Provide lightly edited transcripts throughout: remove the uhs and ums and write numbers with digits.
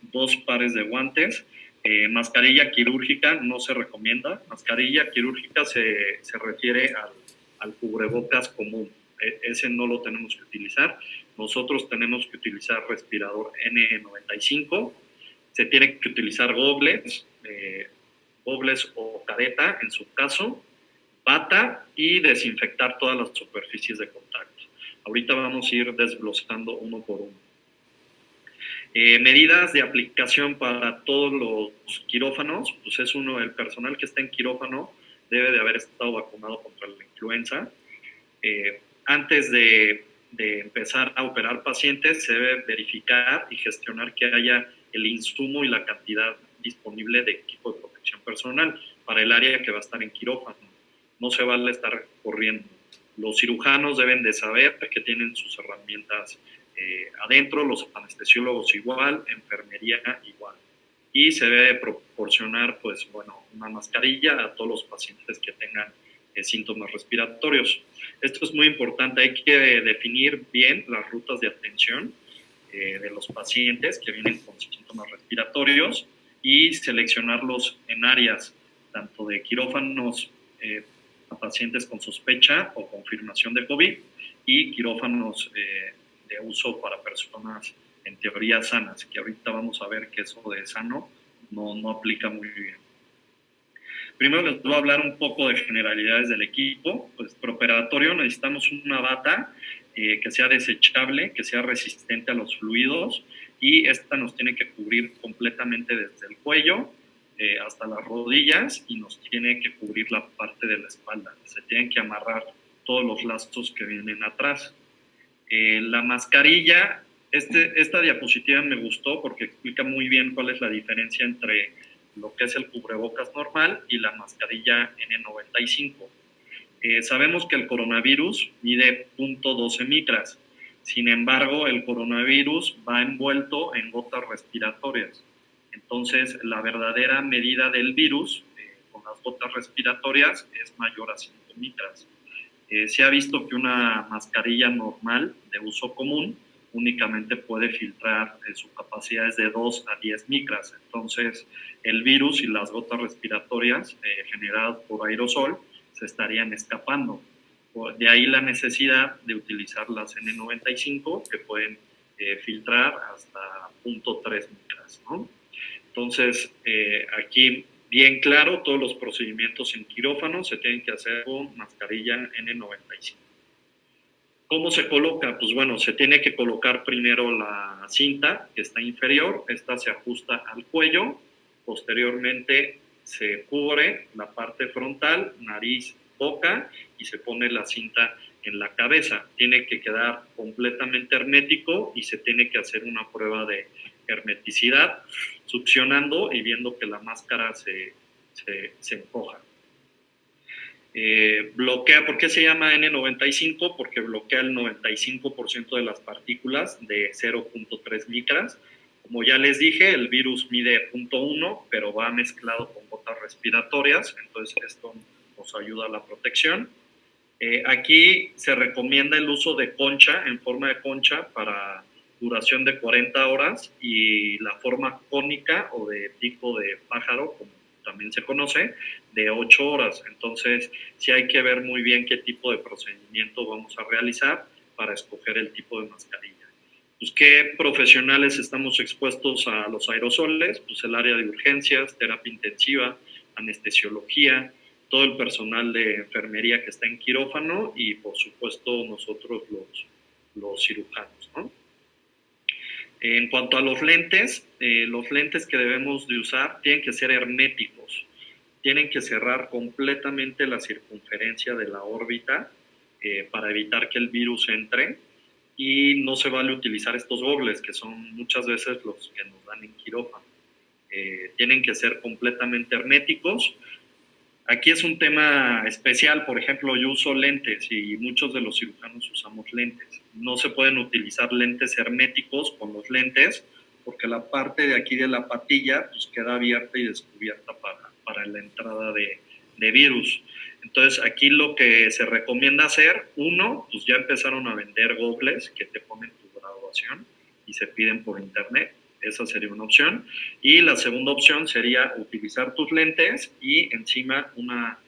2 pares de guantes. Mascarilla quirúrgica no se recomienda. Mascarilla quirúrgica se refiere al cubrebocas común. Ese no lo tenemos que utilizar. Nosotros tenemos que utilizar respirador N95. Se tiene que utilizar gogles o careta en su caso, bata y desinfectar todas las superficies de contacto. Ahorita vamos a ir desglosando uno por uno. Medidas de aplicación para todos los quirófanos, pues es el personal que está en quirófano debe de haber estado vacunado contra la influenza. Antes de empezar a operar pacientes, se debe verificar y gestionar que haya el insumo y la cantidad disponible de equipo de protección personal para el área que va a estar en quirófano. No se vale estar corriendo. Los cirujanos deben de saber que tienen sus herramientas adentro, los anestesiólogos igual, enfermería igual. Y se debe proporcionar, pues, una mascarilla a todos los pacientes que tengan síntomas respiratorios. Esto es muy importante, hay que definir bien las rutas de atención de los pacientes que vienen con síntomas respiratorios y seleccionarlos en áreas tanto de quirófanos a pacientes con sospecha o confirmación de COVID y quirófanos de uso para personas en teoría sanas, que ahorita vamos a ver que eso de sano no aplica muy bien. Primero les voy a hablar un poco de generalidades del equipo. Pues preoperatorio necesitamos una bata que sea desechable, que sea resistente a los fluidos y esta nos tiene que cubrir completamente desde el cuello hasta las rodillas y nos tiene que cubrir la parte de la espalda. Se tienen que amarrar todos los lazos que vienen atrás. La mascarilla, esta diapositiva me gustó porque explica muy bien cuál es la diferencia entre lo que es el cubrebocas normal y la mascarilla N95. Sabemos que el coronavirus mide 0.12 micras. Sin embargo, el coronavirus va envuelto en gotas respiratorias. Entonces, la verdadera medida del virus con las gotas respiratorias es mayor a 5 micras. Se ha visto que una mascarilla normal de uso común únicamente puede filtrar, su capacidad es de 2 a 10 micras. Entonces, el virus y las gotas respiratorias generadas por aerosol se estarían escapando. De ahí la necesidad de utilizar las N95 que pueden filtrar hasta 0.3 micras, ¿no? Entonces, aquí bien claro, todos los procedimientos en quirófano se tienen que hacer con mascarilla N95. ¿Cómo se coloca? Pues bueno, se tiene que colocar primero la cinta que está inferior, esta se ajusta al cuello, posteriormente se cubre la parte frontal, nariz, boca y se pone la cinta en la cabeza. Tiene que quedar completamente hermético y se tiene que hacer una prueba de hermeticidad, succionando y viendo que la máscara se encoja. Bloquea, ¿por qué se llama N95? Porque bloquea el 95% de las partículas de 0.3 micras. Como ya les dije, el virus mide 0.1, pero va mezclado con gotas respiratorias, entonces esto nos ayuda a la protección. Aquí se recomienda el uso de concha, en forma de concha, para duración de 40 horas y la forma cónica o de tipo de pájaro, como también se conoce, de 8 horas. Entonces, sí hay que ver muy bien qué tipo de procedimiento vamos a realizar para escoger el tipo de mascarilla. Pues, ¿qué profesionales estamos expuestos a los aerosoles? Pues el área de urgencias, terapia intensiva, anestesiología, todo el personal de enfermería que está en quirófano y, por supuesto, nosotros los cirujanos, ¿no? En cuanto a los lentes que debemos de usar tienen que ser herméticos, tienen que cerrar completamente la circunferencia de la órbita para evitar que el virus entre y no se vale utilizar estos gogles que son muchas veces los que nos dan en quirófano. Tienen que ser completamente herméticos. Aquí es un tema especial, por ejemplo, yo uso lentes y muchos de los cirujanos usamos lentes. No se pueden utilizar lentes herméticos con los lentes porque la parte de aquí de la patilla pues, queda abierta y descubierta para la entrada de virus. Entonces, aquí lo que se recomienda hacer, uno, pues ya empezaron a vender gogles que te ponen tu graduación y se piden por internet. Esa sería una opción. Y la segunda opción sería utilizar tus lentes y encima una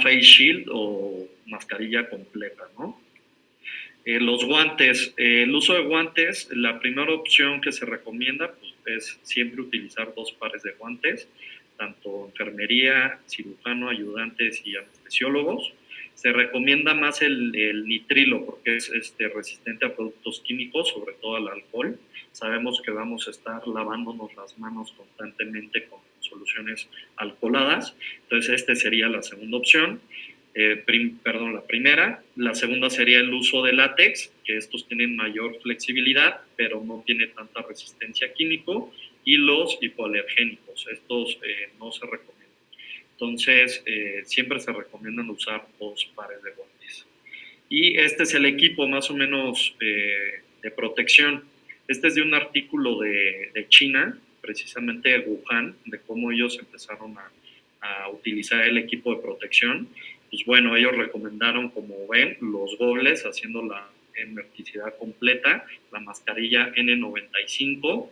face shield o mascarilla completa, ¿no? Los guantes, el uso de guantes, la primera opción que se recomienda pues, es siempre utilizar 2 pares de guantes, tanto enfermería, cirujano, ayudantes y anestesiólogos. Se recomienda más el nitrilo porque es resistente a productos químicos, sobre todo al alcohol. Sabemos que vamos a estar lavándonos las manos constantemente con soluciones alcoholadas, entonces sería la segunda opción. La primera. La segunda sería el uso de látex, que estos tienen mayor flexibilidad, pero no tiene tanta resistencia químico, y los hipoalergénicos, estos no se recomiendan. Entonces, siempre se recomiendan usar 2 pares de guantes. Y este es el equipo más o menos de protección. Este es de un artículo de China, precisamente de Wuhan, de cómo ellos empezaron a utilizar el equipo de protección. Pues bueno, ellos recomendaron, como ven, los gobles haciendo la hermeticidad completa, la mascarilla N95,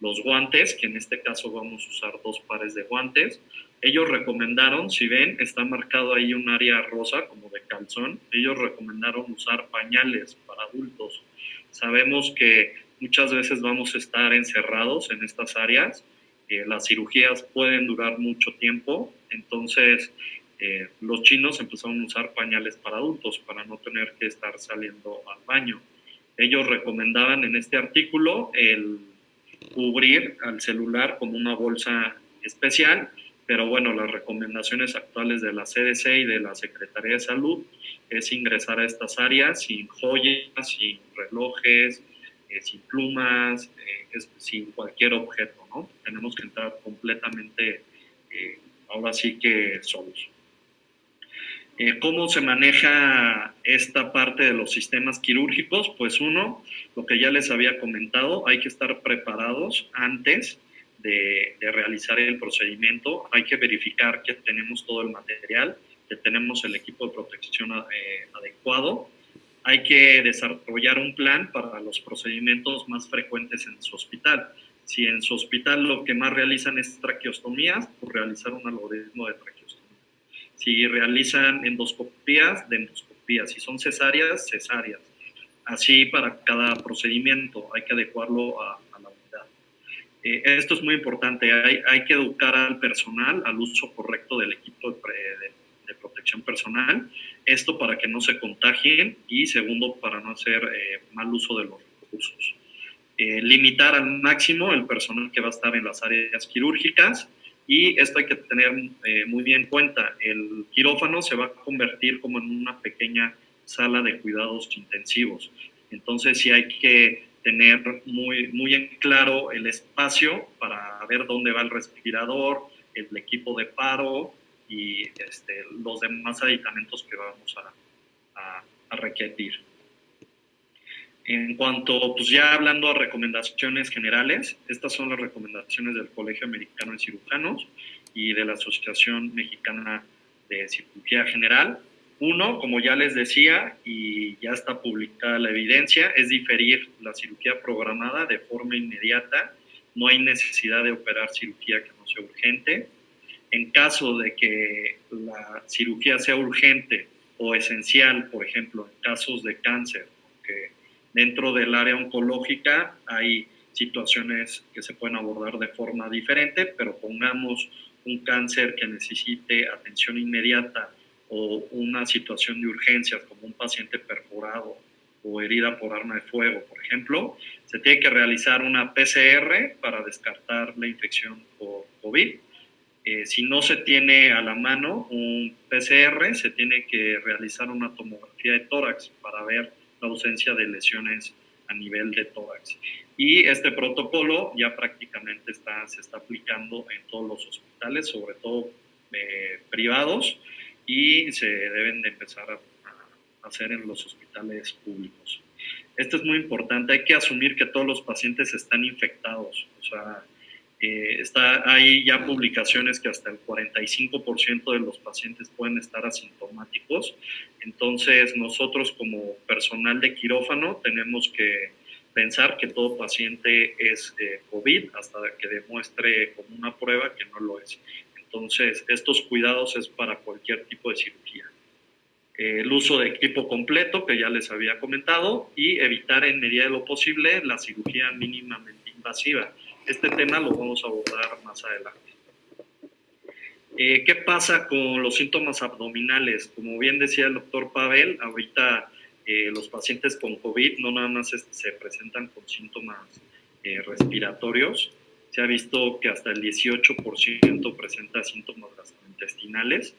los guantes, que en este caso vamos a usar 2 pares de guantes. Ellos recomendaron, si ven, está marcado ahí un área rosa como de calzón, ellos recomendaron usar pañales para adultos. Sabemos que muchas veces vamos a estar encerrados en estas áreas, las cirugías pueden durar mucho tiempo, entonces los chinos empezaron a usar pañales para adultos para no tener que estar saliendo al baño. Ellos recomendaban en este artículo el cubrir al celular con una bolsa especial, pero bueno, las recomendaciones actuales de la CDC y de la Secretaría de Salud es ingresar a estas áreas sin joyas, sin relojes, sin plumas, sin cualquier objeto, ¿no? Tenemos que entrar completamente, ahora sí que solos. ¿Cómo se maneja esta parte de los sistemas quirúrgicos? Pues uno, lo que ya les había comentado, hay que estar preparados antes de realizar el procedimiento, hay que verificar que tenemos todo el material, que tenemos el equipo de protección adecuado, hay que desarrollar un plan para los procedimientos más frecuentes en su hospital. Si en su hospital lo que más realizan es traqueostomías, pues realizar un algoritmo de traqueostomía. Si realizan endoscopías, de endoscopías. Si son cesáreas, cesáreas. Así para cada procedimiento hay que adecuarlo a la unidad. Esto es muy importante. Hay que educar al personal al uso correcto del equipo de protección personal. Esto para que no se contagien y segundo, para no hacer mal uso de los recursos. Limitar al máximo el personal que va a estar en las áreas quirúrgicas. Y esto hay que tener muy bien en cuenta. El quirófano se va a convertir como en una pequeña sala de cuidados intensivos. Entonces sí hay que tener muy en claro el espacio para ver dónde va el respirador, el equipo de paro y los demás aditamentos que vamos a requerir. En cuanto, pues ya hablando a recomendaciones generales, estas son las recomendaciones del Colegio Americano de Cirujanos y de la Asociación Mexicana de Cirugía General. Uno, como ya les decía, y ya está publicada la evidencia, es diferir la cirugía programada de forma inmediata. No hay necesidad de operar cirugía que no sea urgente. En caso de que la cirugía sea urgente o esencial, por ejemplo, en casos de cáncer, que dentro del área oncológica hay situaciones que se pueden abordar de forma diferente, pero pongamos un cáncer que necesite atención inmediata o una situación de urgencias como un paciente perforado o herida por arma de fuego, por ejemplo, se tiene que realizar una PCR para descartar la infección por COVID. Si no se tiene a la mano un PCR, se tiene que realizar una tomografía de tórax para ver la ausencia de lesiones a nivel de tórax. Y este protocolo ya prácticamente se está aplicando en todos los hospitales, sobre todo privados, y se deben de empezar a hacer en los hospitales públicos. Esto es muy importante, hay que asumir que todos los pacientes están infectados, o sea, hay ya publicaciones que hasta el 45% de los pacientes pueden estar asintomáticos. Entonces, nosotros como personal de quirófano tenemos que pensar que todo paciente es COVID hasta que demuestre con una prueba que no lo es. Entonces, estos cuidados es para cualquier tipo de cirugía. El uso de equipo completo, que ya les había comentado, y evitar en medida de lo posible la cirugía mínimamente invasiva. Este tema lo vamos a abordar más adelante. ¿Qué pasa con los síntomas abdominales? Como bien decía el doctor Pavel, ahorita los pacientes con COVID no nada más se presentan con síntomas respiratorios. Se ha visto que hasta el 18% presenta síntomas gastrointestinales,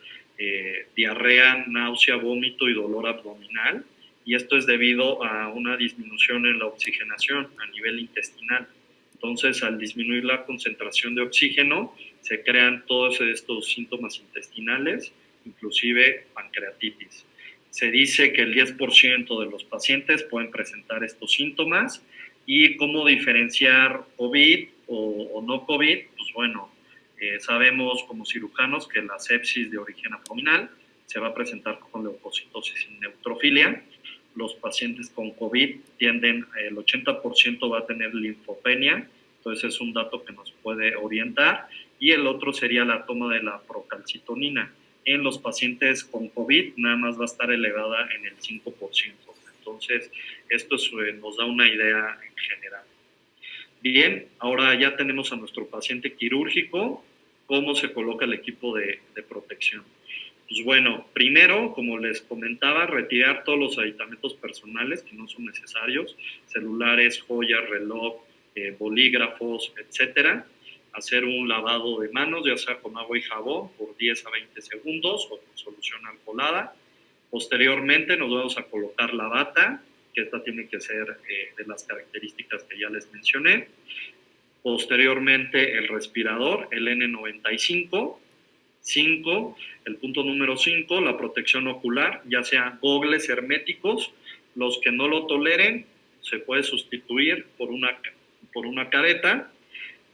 diarrea, náusea, vómito y dolor abdominal. Y esto es debido a una disminución en la oxigenación a nivel intestinal. Entonces, al disminuir la concentración de oxígeno, se crean todos estos síntomas intestinales, inclusive pancreatitis. Se dice que el 10% de los pacientes pueden presentar estos síntomas. ¿Y cómo diferenciar COVID o no COVID? Pues bueno, sabemos como cirujanos que la sepsis de origen abdominal se va a presentar con leucocitosis y neutrofilia. Los pacientes con COVID tienden, el 80% va a tener linfopenia, entonces es un dato que nos puede orientar. Y el otro sería la toma de la procalcitonina. En los pacientes con COVID nada más va a estar elevada en el 5%. Entonces, esto nos da una idea en general. Bien, ahora ya tenemos a nuestro paciente quirúrgico. ¿Cómo se coloca el equipo de protección? Pues bueno, primero, como les comentaba, retirar todos los aditamentos personales que no son necesarios, celulares, joyas, reloj, bolígrafos, etcétera. Hacer un lavado de manos, ya sea con agua y jabón, por 10 a 20 segundos o con solución alcoholada. Posteriormente nos vamos a colocar la bata, que esta tiene que ser de las características que ya les mencioné. Posteriormente el respirador, el N95. 5, el punto número 5, la protección ocular, ya sean gogles herméticos. Los que no lo toleren se puede sustituir por una careta.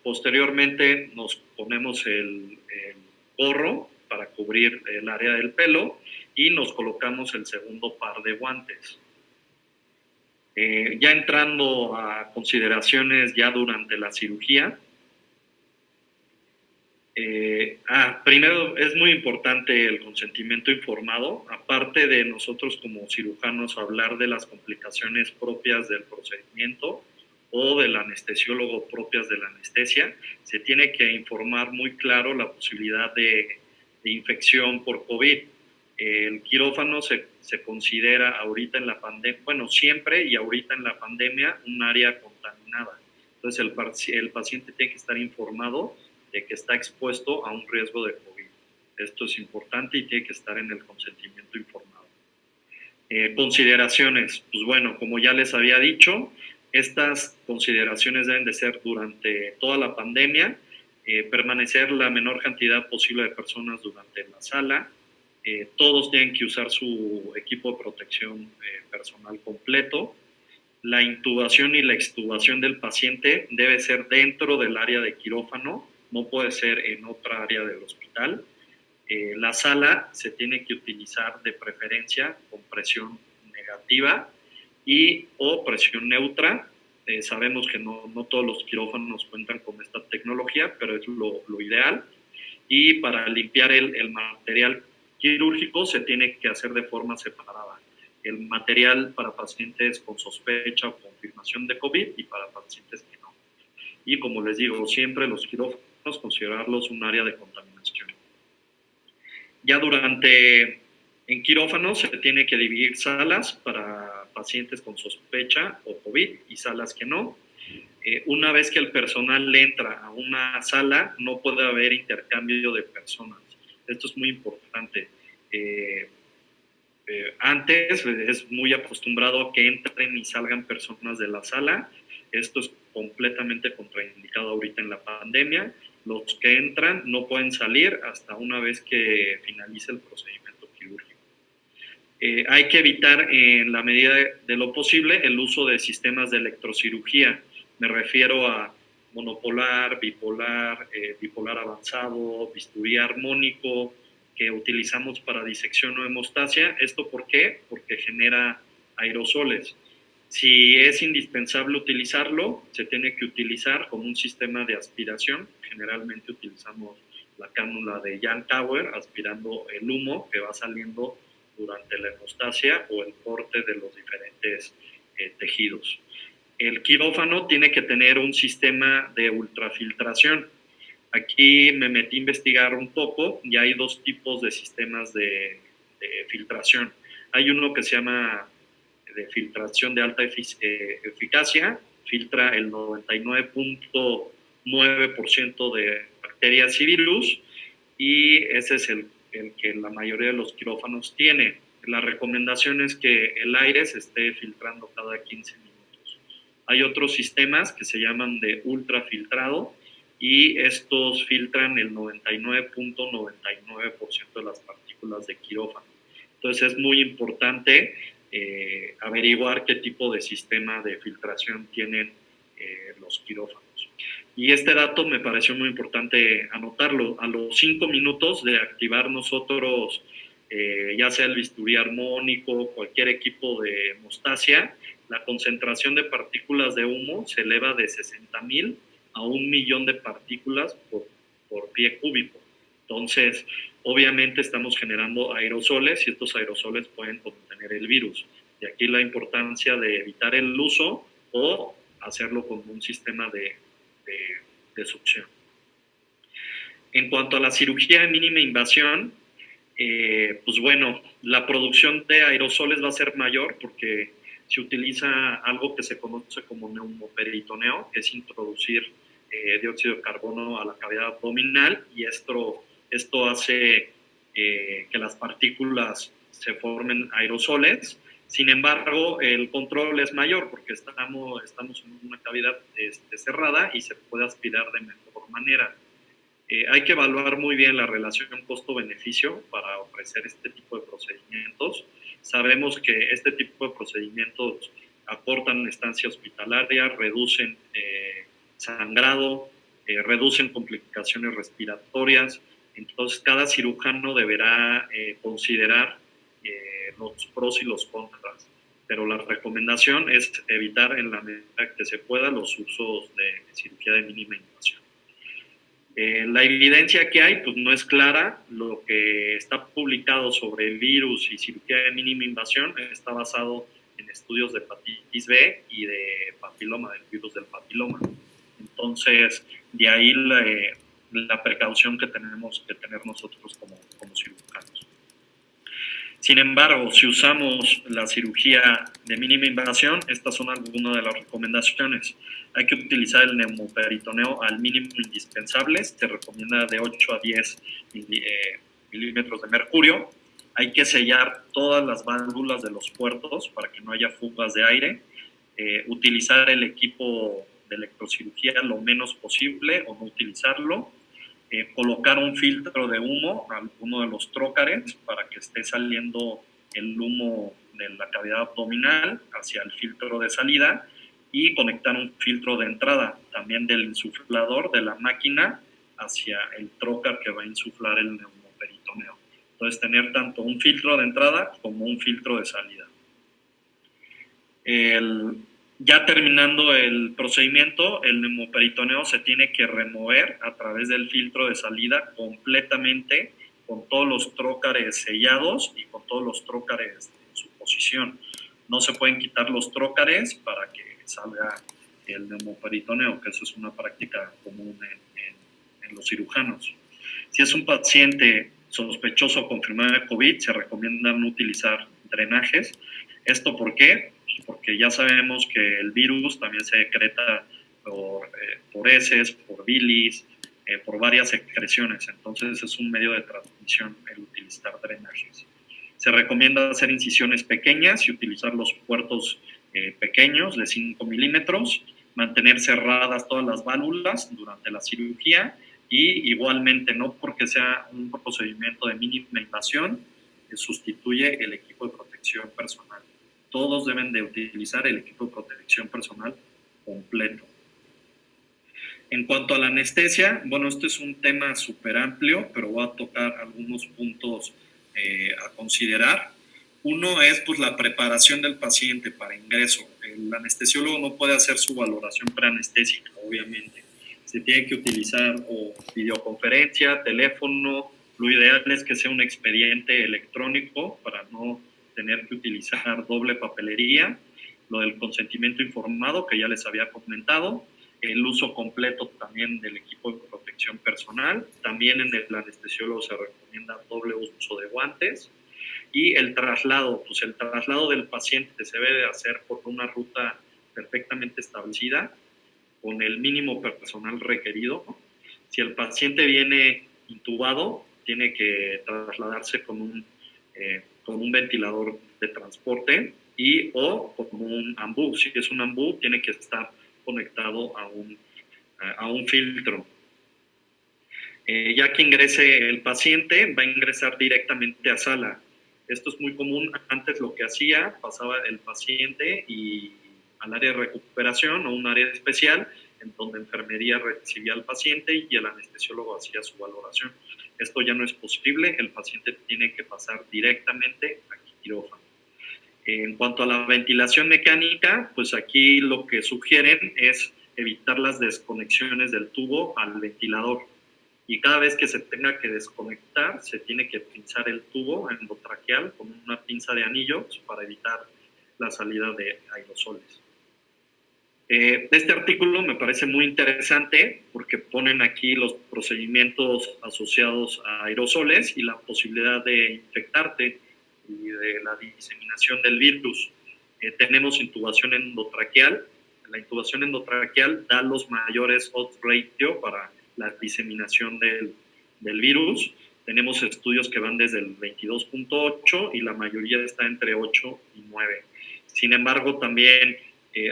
Posteriormente nos ponemos el gorro para cubrir el área del pelo y nos colocamos el segundo par de guantes. Ya entrando a consideraciones ya durante la cirugía, primero es muy importante el consentimiento informado, aparte de nosotros como cirujanos hablar de las complicaciones propias del procedimiento o del anestesiólogo propias de la anestesia, se tiene que informar muy claro la posibilidad de infección por COVID. El quirófano se considera ahorita en la pandemia, bueno, siempre y ahorita en la pandemia, un área contaminada. Entonces el paciente tiene que estar informado de que está expuesto a un riesgo de COVID. Esto es importante y tiene que estar en el consentimiento informado. Consideraciones, pues bueno, como ya les había dicho, estas consideraciones deben de ser durante toda la pandemia, permanecer la menor cantidad posible de personas durante la sala, todos tienen que usar su equipo de protección personal completo. La intubación y la extubación del paciente debe ser dentro del área de quirófano, no puede ser en otra área del hospital. La sala se tiene que utilizar de preferencia con presión negativa y o presión neutra. Sabemos que no todos los quirófanos cuentan con esta tecnología, pero es lo ideal. Y para limpiar el material quirúrgico se tiene que hacer de forma separada. El material para pacientes con sospecha o confirmación de COVID y para pacientes que no. Y como les digo, siempre los quirófanos considerarlos un área de contaminación. Ya en quirófanos se tiene que dividir salas para pacientes con sospecha o COVID y salas que no. Una vez que el personal entra a una sala, no puede haber intercambio de personas. Esto es muy importante. Antes es muy acostumbrado a que entren y salgan personas de la sala. Esto es completamente contraindicado ahorita en la pandemia. Los que entran no pueden salir hasta una vez que finalice el procedimiento quirúrgico. Hay que evitar en la medida de lo posible el uso de sistemas de electrocirugía. Me refiero a monopolar, bipolar, bipolar avanzado, bisturí armónico, que utilizamos para disección o hemostasia. ¿Esto por qué? Porque genera aerosoles. Si es indispensable utilizarlo, se tiene que utilizar con un sistema de aspiración. Generalmente utilizamos la cánula de Jan Tower, aspirando el humo que va saliendo durante la hemostasia o el corte de los diferentes tejidos. El quirófano tiene que tener un sistema de ultrafiltración. Aquí me metí a investigar un poco y hay dos tipos de sistemas de filtración. Hay uno que se llama de filtración de alta eficacia, filtra el 99.9% de bacterias y virus, y ese es el que la mayoría de los quirófanos tiene. La recomendación es que el aire se esté filtrando cada 15 minutos. Hay otros sistemas que se llaman de ultrafiltrado, y estos filtran el 99.99% de las partículas de quirófano. Entonces es muy importante averiguar qué tipo de sistema de filtración tienen los quirófanos. Y este dato me pareció muy importante anotarlo. A los 5 minutos de activar nosotros, ya sea el bisturí armónico, cualquier equipo de hemostasia, la concentración de partículas de humo se eleva de 60,000 a 1,000,000 de partículas por pie cúbico. Entonces, obviamente estamos generando aerosoles y estos aerosoles pueden contener el virus. De aquí la importancia de evitar el uso o hacerlo con un sistema de succión. En cuanto a la cirugía de mínima invasión, pues bueno, la producción de aerosoles va a ser mayor porque se utiliza algo que se conoce como neumoperitoneo, que es introducir dióxido de carbono a la cavidad abdominal, y esto hace que las partículas se formen aerosoles. Sin embargo, el control es mayor porque estamos en una cavidad cerrada y se puede aspirar de mejor manera. Hay que evaluar muy bien la relación costo-beneficio para ofrecer este tipo de procedimientos. Sabemos que este tipo de procedimientos acortan estancia hospitalaria, reducen sangrado, reducen complicaciones respiratorias. Entonces, cada cirujano deberá considerar los pros y los contras, pero la recomendación es evitar en la medida que se pueda los usos de cirugía de mínima invasión. La evidencia que hay pues no es clara. Lo que está publicado sobre el virus y cirugía de mínima invasión está basado en estudios de hepatitis B y de papiloma, del virus del papiloma. Entonces, de ahí la precaución que tenemos que tener nosotros como cirujanos. Sin embargo, si usamos la cirugía de mínima invasión, estas son algunas de las recomendaciones. Hay que utilizar el neumoperitoneo al mínimo indispensable. Se recomienda de 8 a 10 milímetros de mercurio. Hay que sellar todas las válvulas de los puertos para que no haya fugas de aire. Utilizar el equipo de electrocirugía lo menos posible o no utilizarlo. Colocar un filtro de humo a alguno de los trócares para que esté saliendo el humo de la cavidad abdominal hacia el filtro de salida, y conectar un filtro de entrada también del insuflador de la máquina hacia el trócar que va a insuflar el neumoperitoneo. Entonces, tener tanto un filtro de entrada como un filtro de salida. Ya terminando el procedimiento, el neumoperitoneo se tiene que remover a través del filtro de salida completamente, con todos los trócares sellados y con todos los trócares en su posición. No se pueden quitar los trócares para que salga el neumoperitoneo, que eso es una práctica común en los cirujanos. Si es un paciente sospechoso o confirmado de COVID, se recomienda no utilizar drenajes. ¿Esto por qué? Porque ya sabemos que el virus también se secreta por heces, por bilis, por varias secreciones. Entonces es un medio de transmisión el utilizar drenajes. Se recomienda hacer incisiones pequeñas y utilizar los puertos pequeños de 5 milímetros, mantener cerradas todas las válvulas durante la cirugía, y igualmente no porque sea un procedimiento de mínima invasión sustituye el equipo de protección personal. Todos deben de utilizar el equipo de protección personal completo. En cuanto a la anestesia, bueno, este es un tema súper amplio, pero voy a tocar algunos puntos a considerar. Uno es pues la preparación del paciente para ingreso. El anestesiólogo no puede hacer su valoración preanestésica, obviamente. Se tiene que utilizar o videoconferencia, teléfono. Lo ideal es que sea un expediente electrónico para no tener que utilizar doble papelería. Lo del consentimiento informado, que ya les había comentado. El uso completo también del equipo de protección personal. También en el anestesiólogo se recomienda doble uso de guantes. Y el traslado, pues el traslado del paciente se debe de hacer por una ruta perfectamente establecida, con el mínimo personal requerido. Si el paciente viene intubado, tiene que trasladarse con un ventilador de transporte y o con un ambú. Si es un ambú, tiene que estar conectado a un filtro. Ya que ingrese el paciente, va a ingresar directamente a sala. Esto es muy común. Antes lo que hacía, pasaba el paciente y al área de recuperación o un área especial en donde enfermería recibía al paciente y el anestesiólogo hacía su valoración. Esto ya no es posible, el paciente tiene que pasar directamente a quirófano. En cuanto a la ventilación mecánica, pues aquí lo que sugieren es evitar las desconexiones del tubo al ventilador. Y cada vez que se tenga que desconectar, se tiene que pinzar el tubo endotraqueal con una pinza de anillos para evitar la salida de aerosoles. Este artículo me parece muy interesante porque ponen aquí los procedimientos asociados a aerosoles y la posibilidad de infectarte y de la diseminación del virus. Tenemos intubación endotraqueal. La intubación endotraqueal da los mayores odds ratio para la diseminación del virus. Tenemos estudios que van desde el 22.8 y la mayoría está entre 8 y 9. Sin embargo, también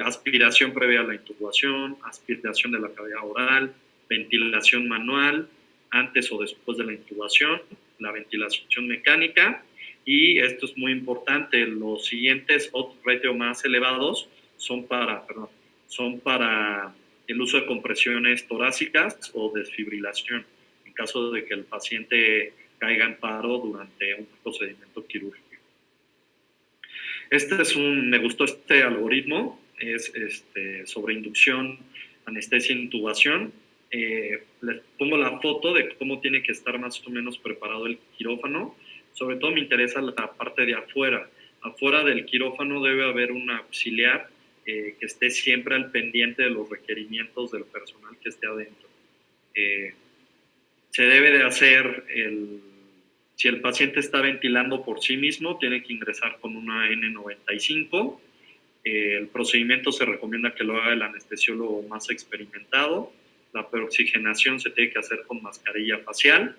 aspiración previa a la intubación, aspiración de la cavidad oral, ventilación manual antes o después de la intubación, la ventilación mecánica, y esto es muy importante, los siguientes odds ratio más elevados son para el uso de compresiones torácicas o desfibrilación, en caso de que el paciente caiga en paro durante un procedimiento quirúrgico. Me gustó este algoritmo, es sobre inducción, anestesia e intubación. Les pongo la foto de cómo tiene que estar más o menos preparado el quirófano. Sobre todo me interesa la parte de afuera. Afuera del quirófano debe haber un auxiliar que esté siempre al pendiente de los requerimientos del personal que esté adentro. Se debe de hacer si el paciente está ventilando por sí mismo, tiene que ingresar con una N95. El procedimiento se recomienda que lo haga el anestesiólogo más experimentado. La preoxigenación se tiene que hacer con mascarilla facial.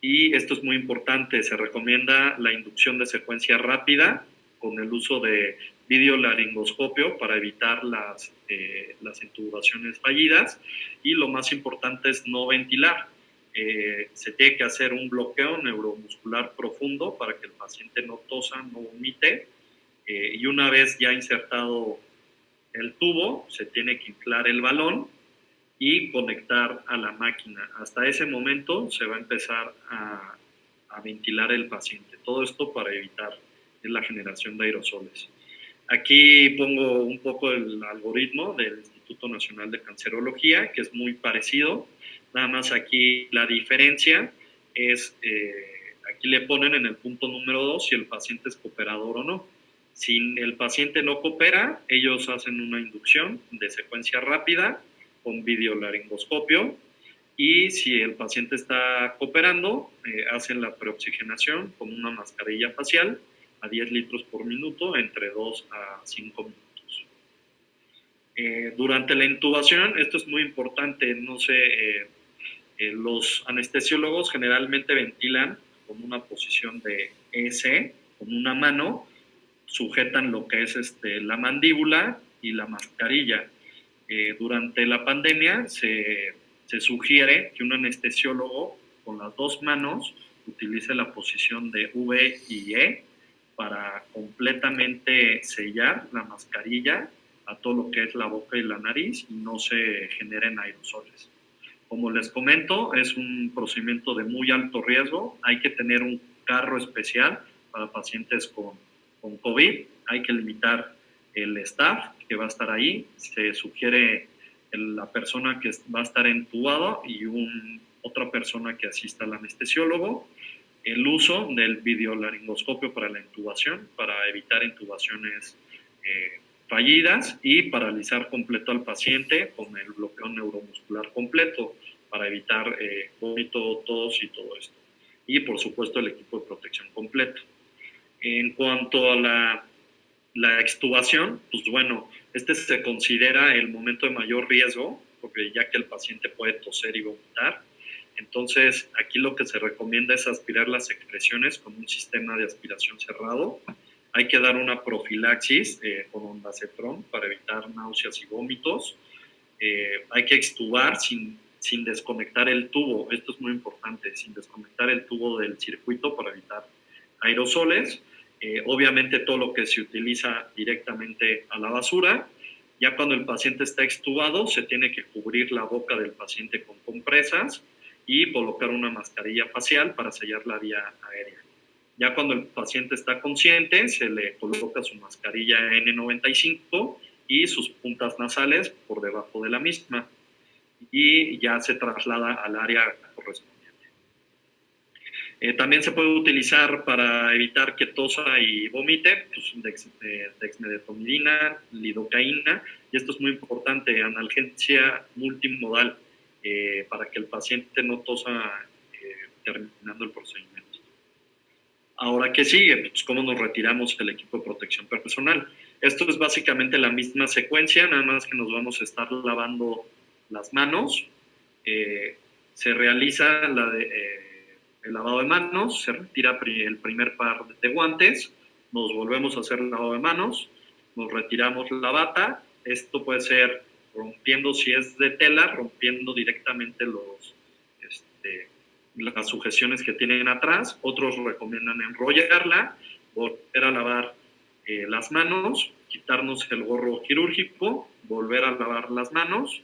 Y esto es muy importante, se recomienda la inducción de secuencia rápida con el uso de videolaringoscopio para evitar las intubaciones fallidas, y lo más importante es no ventilar. Se tiene que hacer un bloqueo neuromuscular profundo para que el paciente no tosa, no vomite, y una vez ya insertado el tubo, se tiene que inflar el balón y conectar a la máquina. Hasta ese momento se va a empezar a ventilar el paciente. Todo esto para evitar la generación de aerosoles. Aquí pongo un poco el algoritmo del Instituto Nacional de Cancerología, que es muy parecido. Nada más aquí la diferencia es, aquí le ponen en el punto número 2 si el paciente es cooperador o no. Si el paciente no coopera, ellos hacen una inducción de secuencia rápida con videolaringoscopio, y si el paciente está cooperando, hacen la preoxigenación con una mascarilla facial a 10 litros por minuto, entre 2 a 5 minutos. Durante la intubación, esto es muy importante, no sé, los anestesiólogos generalmente ventilan con una posición de S, con una mano, sujetan lo que es la mandíbula y la mascarilla. Durante la pandemia se sugiere que un anestesiólogo con las dos manos utilice la posición de V y E para completamente sellar la mascarilla a todo lo que es la boca y la nariz y no se generen aerosoles. Como les comento, es un procedimiento de muy alto riesgo, hay que tener un carro especial para pacientes con COVID. Hay que limitar el staff que va a estar ahí. Se sugiere la persona que va a estar entubada y otra persona que asista al anestesiólogo. El uso del videolaringoscopio para la intubación, para evitar intubaciones fallidas, y paralizar completo al paciente con el bloqueo neuromuscular completo para evitar vómito, tos y todo esto. Y por supuesto el equipo de protección completo. En cuanto a la extubación, pues bueno, este se considera el momento de mayor riesgo, porque ya que el paciente puede toser y vomitar. Entonces, aquí lo que se recomienda es aspirar las secreciones con un sistema de aspiración cerrado. Hay que dar una profilaxis con ondansetron para evitar náuseas y vómitos. Hay que extubar sin desconectar el tubo. Esto es muy importante, sin desconectar el tubo del circuito para evitar aerosoles. Obviamente todo lo que se utiliza directamente a la basura. Ya cuando el paciente está extubado, se tiene que cubrir la boca del paciente con compresas y colocar una mascarilla facial para sellar la vía aérea. Ya cuando el paciente está consciente, se le coloca su mascarilla N95 y sus puntas nasales por debajo de la misma, y ya se traslada al área correspondiente. También se puede utilizar para evitar que tosa y vomite, pues, dexmedetomidina, lidocaína, y esto es muy importante, analgesia multimodal, para que el paciente no tosa terminando el procedimiento. Ahora, ¿qué sigue? Pues cómo nos retiramos del equipo de protección personal. Esto es básicamente la misma secuencia, nada más que nos vamos a estar lavando las manos. Se realiza el lavado de manos, se retira el primer par de guantes, nos volvemos a hacer el lavado de manos, nos retiramos la bata. Esto puede ser rompiendo, si es de tela, rompiendo directamente las sujeciones que tienen atrás. Otros recomiendan enrollarla, volver a lavar las manos, quitarnos el gorro quirúrgico, volver a lavar las manos,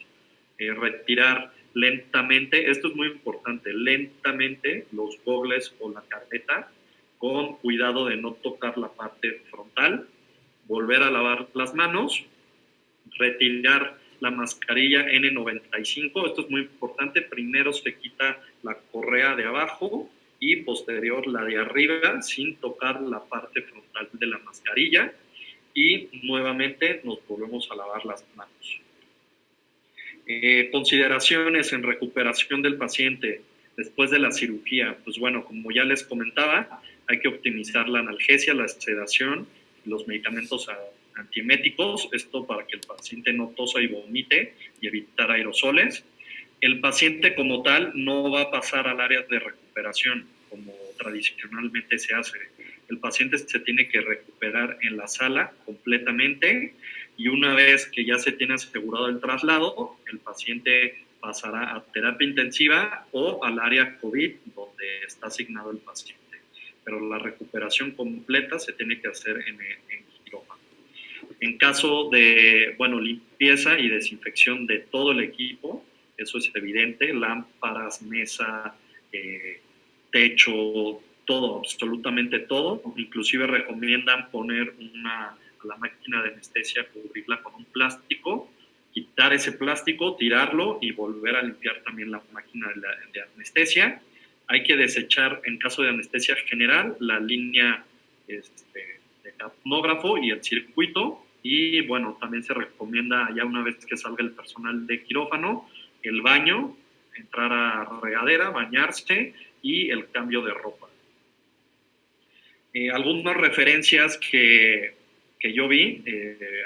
retirar lentamente, esto es muy importante, lentamente los gogles o la carpeta, con cuidado de no tocar la parte frontal, volver a lavar las manos, retirar la mascarilla N95, esto es muy importante, primero se quita la correa de abajo y posterior la de arriba sin tocar la parte frontal de la mascarilla, y nuevamente nos volvemos a lavar las manos. Consideraciones en recuperación del paciente después de la cirugía. Pues bueno, como ya les comentaba, hay que optimizar la analgesia, la sedación, los medicamentos antieméticos, esto para que el paciente no tosa y vomite y evitar aerosoles. El paciente como tal no va a pasar al área de recuperación como tradicionalmente se hace. El paciente se tiene que recuperar en la sala completamente, y una vez que ya se tiene asegurado el traslado, el paciente pasará a terapia intensiva o al área COVID donde está asignado el paciente. Pero la recuperación completa se tiene que hacer en quirófano. En caso de, bueno, limpieza y desinfección de todo el equipo, eso es evidente, lámparas, mesa, techo, todo, absolutamente todo. Inclusive recomiendan poner a la máquina de anestesia, cubrirla con un plástico, quitar ese plástico, tirarlo y volver a limpiar también la máquina de anestesia. Hay que desechar, en caso de anestesia general, la línea de capnógrafo y el circuito. Y bueno, también se recomienda, ya una vez que salga el personal de quirófano, el baño, entrar a regadera, bañarse y el cambio de ropa. Algunas referencias que yo vi,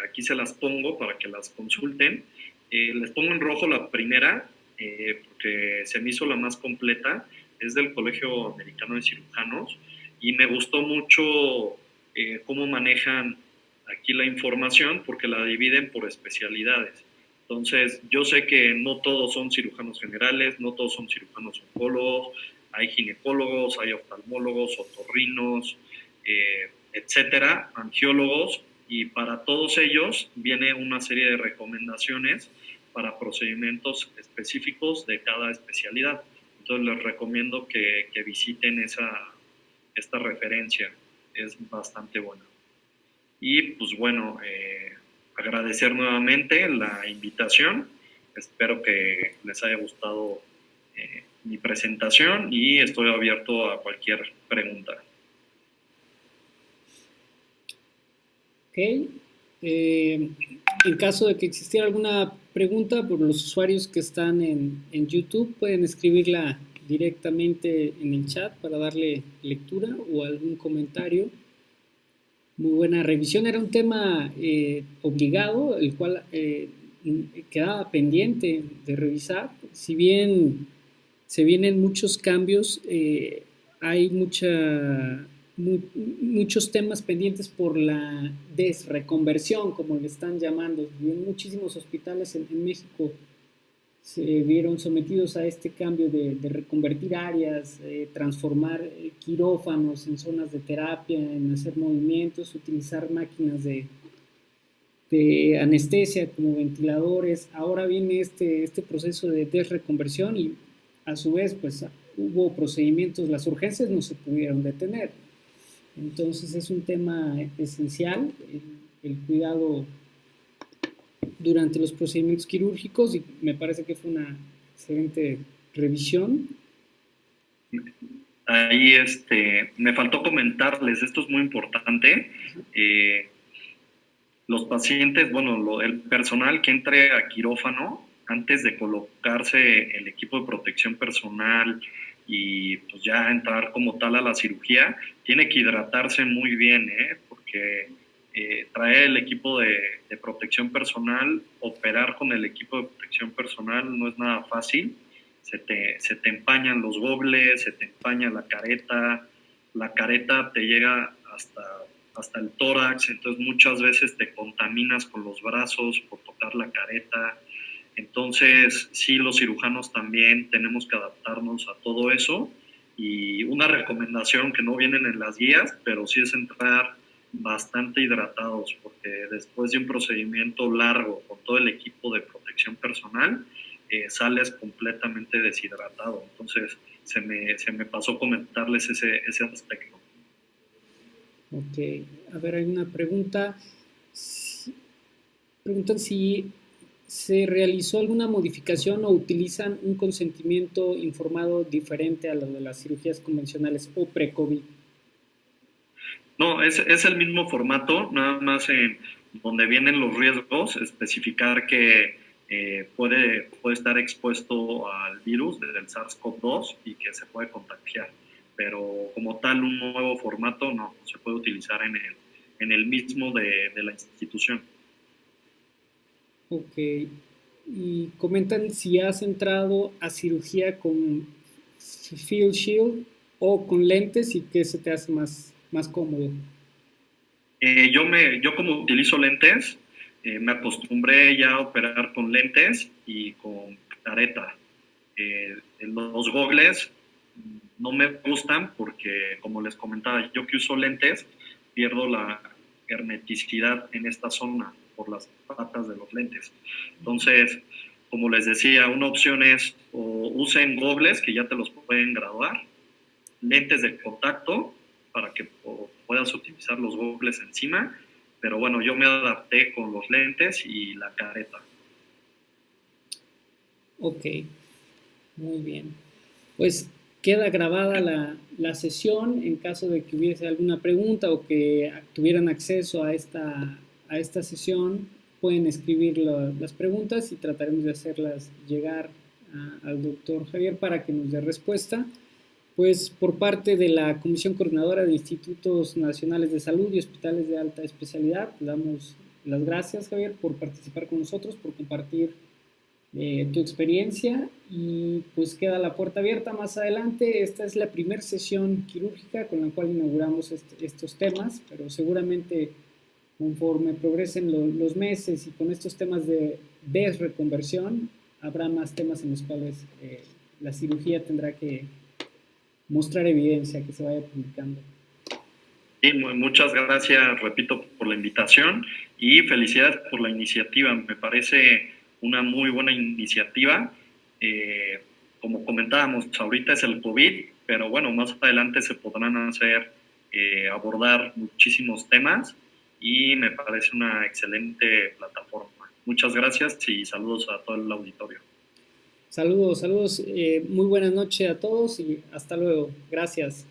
aquí se las pongo para que las consulten. Les pongo en rojo la primera, porque se me hizo la más completa, es del Colegio Americano de Cirujanos, y me gustó mucho cómo manejan aquí la información, porque la dividen por especialidades. Entonces, yo sé que no todos son cirujanos generales, no todos son cirujanos oncólogos, hay ginecólogos, hay oftalmólogos, otorrinos, etcétera, angiólogos, y para todos ellos viene una serie de recomendaciones para procedimientos específicos de cada especialidad. Entonces les recomiendo que visiten esta referencia. es bastante buena. Y pues bueno, agradecer nuevamente la invitación. Espero que les haya gustado mi presentación y estoy abierto a cualquier pregunta. Ok. En caso de que existiera alguna pregunta por los usuarios que están en YouTube, pueden escribirla directamente en el chat para darle lectura o algún comentario. Muy buena revisión. Era un tema obligado, el cual quedaba pendiente de revisar. Si bien se vienen muchos cambios, hay muchos temas pendientes por la desreconversión, como le están llamando. Y en muchísimos hospitales en México se vieron sometidos a este cambio de reconvertir áreas, transformar quirófanos en zonas de terapia, en hacer movimientos, utilizar máquinas de anestesia como ventiladores. Ahora viene este proceso de desreconversión y a su vez pues hubo procedimientos, las urgencias no se pudieron detener. Entonces es un tema esencial el cuidado durante los procedimientos quirúrgicos y me parece que fue una excelente revisión. Ahí me faltó comentarles, esto es muy importante. Los pacientes, bueno, el personal que entre a quirófano, antes de colocarse el equipo de protección personal y pues ya entrar como tal a la cirugía, tiene que hidratarse muy bien, porque traer el equipo de protección personal, operar con el equipo de protección personal no es nada fácil. Se te empañan los gogles, se te empaña la careta te llega hasta el tórax, entonces muchas veces te contaminas con los brazos por tocar la careta. Entonces, sí, los cirujanos también tenemos que adaptarnos a todo eso. Y una recomendación que no vienen en las guías, pero sí es entrar bastante hidratados, porque después de un procedimiento largo con todo el equipo de protección personal, sales completamente deshidratado. Entonces, se me pasó comentarles ese aspecto. Ok, a ver, hay una pregunta. Preguntan si se realizó alguna modificación o utilizan un consentimiento informado diferente a lo de las cirugías convencionales o pre-COVID. No, es el mismo formato, nada más en donde vienen los riesgos, especificar que puede estar expuesto al virus del SARS-CoV-2 y que se puede contagiar. Pero como tal, un nuevo formato no se puede utilizar en el mismo de la institución. Ok. Y comentan si has entrado a cirugía con Field Shield o con lentes y qué se te hace más cómodo. Yo como utilizo lentes, me acostumbré ya a operar con lentes y con careta. Los gogles no me gustan porque, como les comentaba, yo que uso lentes, pierdo la hermeticidad en esta zona por las patas de los lentes. Entonces, como les decía, una opción es o usen gogles que ya te los pueden graduar, lentes de contacto para que puedas utilizar los gogles encima, pero bueno, yo me adapté con los lentes y la careta. Ok, muy bien. Pues queda grabada la sesión en caso de que hubiese alguna pregunta o que tuvieran acceso a esta sesión, pueden escribir las preguntas y trataremos de hacerlas llegar al doctor Javier para que nos dé respuesta. Pues por parte de la Comisión Coordinadora de Institutos Nacionales de Salud y Hospitales de Alta Especialidad, damos las gracias, Javier, por participar con nosotros, por compartir tu experiencia y pues queda la puerta abierta más adelante. Esta es la primera sesión quirúrgica con la cual inauguramos estos temas, pero seguramente conforme progresen los meses y con estos temas de desreconversión, habrá más temas en los cuales la cirugía tendrá que mostrar evidencia que se vaya publicando. Sí, muchas gracias, repito, por la invitación y felicidades por la iniciativa. Me parece una muy buena iniciativa. Como comentábamos, ahorita es el COVID, pero bueno, más adelante se podrán hacer abordar muchísimos temas y me parece una excelente plataforma. Muchas gracias y saludos a todo el auditorio. Saludos, saludos. Muy buenas noches a todos y hasta luego. Gracias.